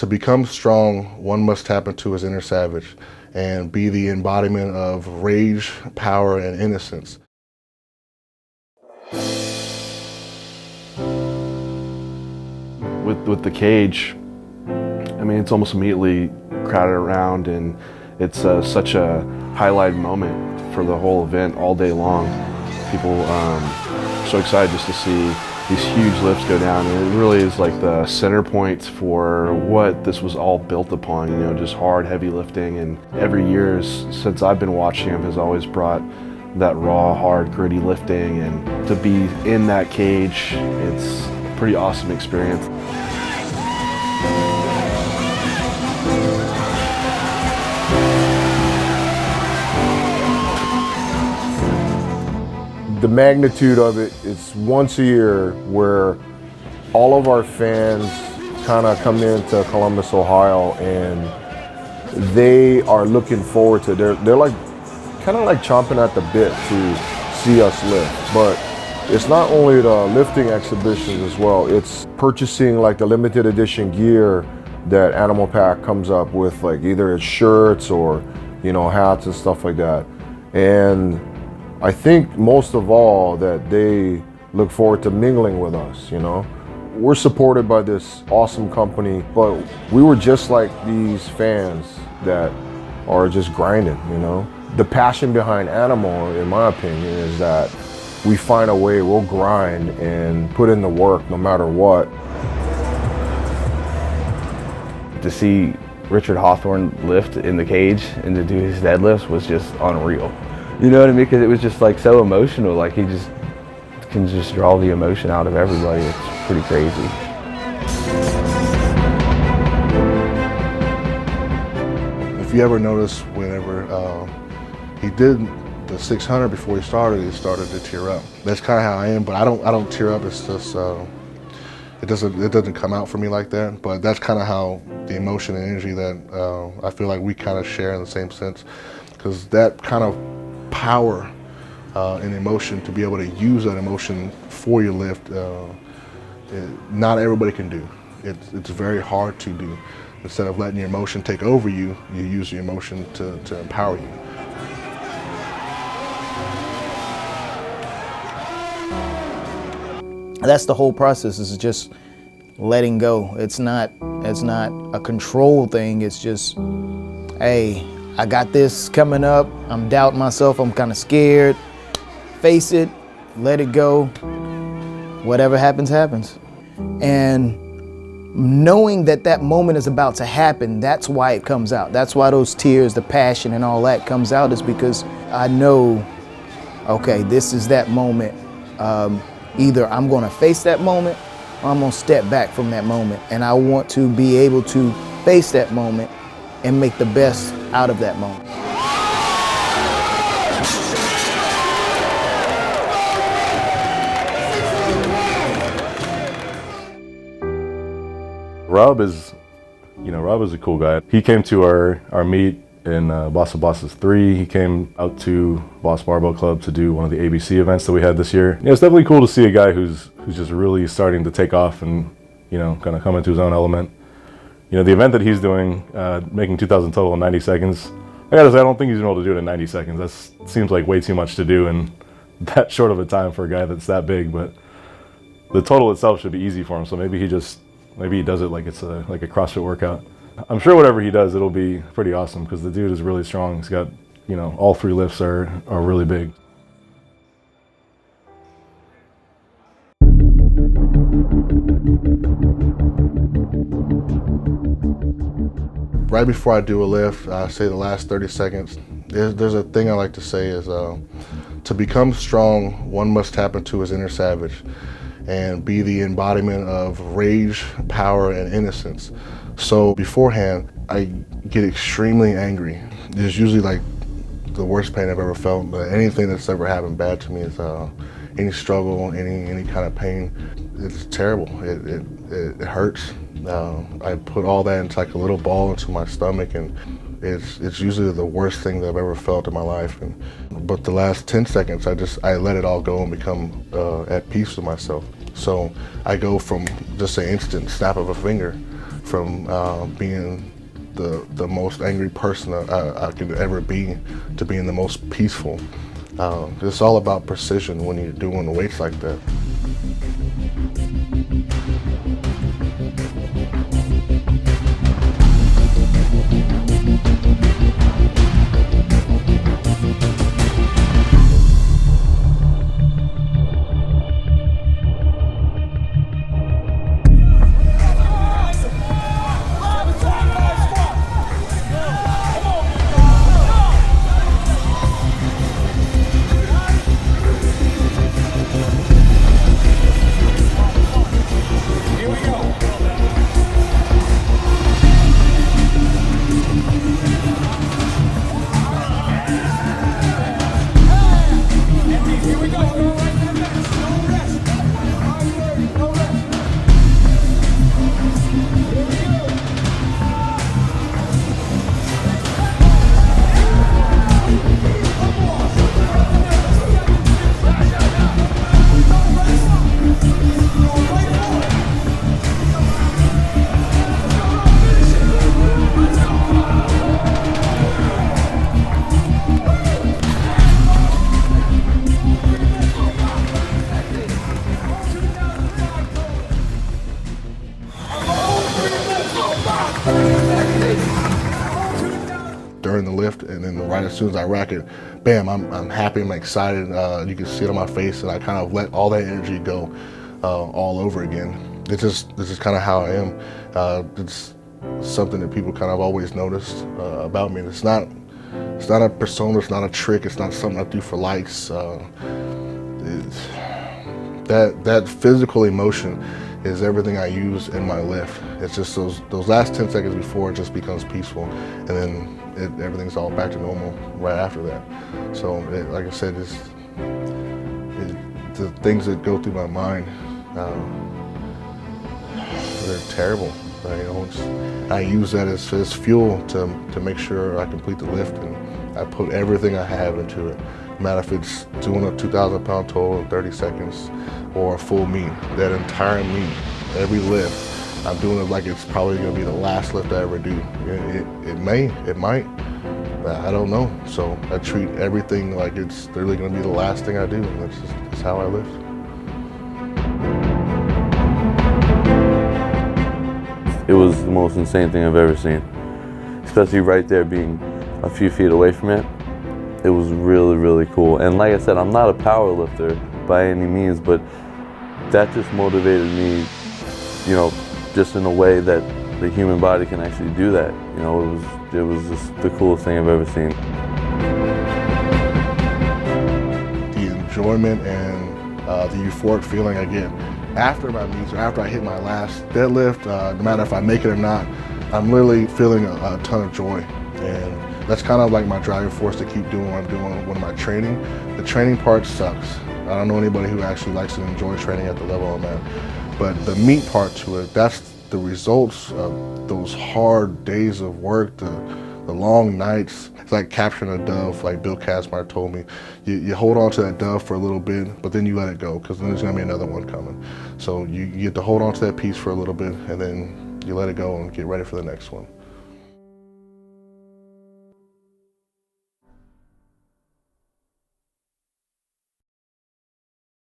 To become strong, one must tap into his inner savage and be the embodiment of rage, power, and innocence. With the cage, I mean, it's almost immediately crowded around, and it's such a highlighted moment for the whole event all day long. People so excited just to see these huge lifts go down, and it really is like the center point for what this was all built upon, you know, just hard, heavy lifting. And every year since I've been watching him has always brought that raw, hard, gritty lifting, and to be in that cage, it's a pretty awesome experience. The magnitude of it is once a year where all of our fans kind of come into Columbus, Ohio, and they are looking forward to it. They're like kind of like chomping at the bit to see us lift. But it's not only the lifting exhibitions as well, it's purchasing like the limited edition gear that Animal Pack comes up with, like either it's shirts or, you know, hats and stuff like that. And I think most of all that they look forward to mingling with us, you know. We're supported by this awesome company, but we were just like these fans that are just grinding, you know. The passion behind Animal, in my opinion, is that we find a way, we'll grind and put in the work no matter what. To see Richard Hawthorne lift in the cage and to do his deadlifts was just unreal. You know what I mean? Because it was just like so emotional. Like he just can just draw the emotion out of everybody. It's pretty crazy. If you ever notice, whenever he did the 600 before he started to tear up. That's kind of how I am, but I don't tear up. It's just it doesn't come out for me like that. But that's kind of how the emotion and energy that I feel like we kind of share in the same sense, because that kind of power and emotion, to be able to use that emotion for your lift, not everybody can do. It's very hard to do. Instead of letting your emotion take over you, you use your emotion to empower you. That's the whole process, is just letting go. It's not a control thing. It's just, hey, I got this coming up. I'm doubting myself. I'm kind of scared. Face it, let it go. Whatever happens, happens. And knowing that that moment is about to happen, that's why it comes out. That's why those tears, the passion and all that comes out, is because I know, okay, this is that moment. Either I'm going to face that moment or I'm going to step back from that moment. And I want to be able to face that moment and make the best out of that moment. Rob is a cool guy. He came to our meet in Boss of Bosses 3. He came out to Boss Barbell Club to do one of the ABC events that we had this year. Yeah, it's definitely cool to see a guy who's just really starting to take off and, you know, kind of come into his own element. You know, the event that he's doing, making 2,000 total in 90 seconds, I gotta say, I don't think he's gonna be able to do it in 90 seconds. That seems like way too much to do in that short of a time for a guy that's that big, but the total itself should be easy for him, so maybe he does it like it's like a CrossFit workout. I'm sure whatever he does, it'll be pretty awesome, because the dude is really strong. He's got, you know, all 3 lifts are really big. Right before I do a lift, I say the last 30 seconds. There's a thing I like to say is, to become strong, one must tap into his inner savage and be the embodiment of rage, power, and innocence. So beforehand, I get extremely angry. It's usually like the worst pain I've ever felt, but anything that's ever happened bad to me is any struggle, any kind of pain. It's terrible. It hurts. I put all that into like a little ball into my stomach, and it's usually the worst thing that I've ever felt in my life. But the last 10 seconds, I let it all go and become at peace with myself. So I go from just an instant snap of a finger from being the most angry person I could ever be to being the most peaceful. It's all about precision when you're doing weights like that. During the lift, and then right as soon as I rack it, bam, I'm happy, I'm excited. You can see it on my face, and I kind of let all that energy go all over again. This is kind of how I am. It's something that people kind of always noticed about me. It's not a persona, it's not a trick, it's not something I do for likes. That physical emotion is everything I use in my lift. It's just those last 10 seconds before it just becomes peaceful, and then everything's all back to normal right after that. So like I said, the things that go through my mind, they're terrible. I use that as fuel to make sure I complete the lift, and I put everything I have into it. No matter if it's doing a 2,000 pound total in 30 seconds or a full meet, that entire meet, every lift, I'm doing it like it's probably gonna be the last lift I ever do. It might, I don't know. So I treat everything like it's literally gonna be the last thing I do, and that's how I lift. It was the most insane thing I've ever seen, especially right there being a few feet away from it. It was really, really cool. And like I said, I'm not a power lifter by any means, but that just motivated me, just in a way that the human body can actually do that. It was just the coolest thing I've ever seen. The enjoyment and the euphoric feeling I get after my meets or after I hit my last deadlift, no matter if I make it or not, I'm literally feeling a ton of joy. And that's kind of like my driving force to keep doing what I'm doing when I'm training. The training part sucks. I don't know anybody who actually likes to enjoy training at the level I'm at. But the meat part to it, that's the results of those hard days of work, the long nights. It's like capturing a dove, like Bill Kazmaier told me. You hold on to that dove for a little bit, but then you let it go, because then there's gonna be another one coming. So you get to hold on to that piece for a little bit, and then you let it go and get ready for the next one.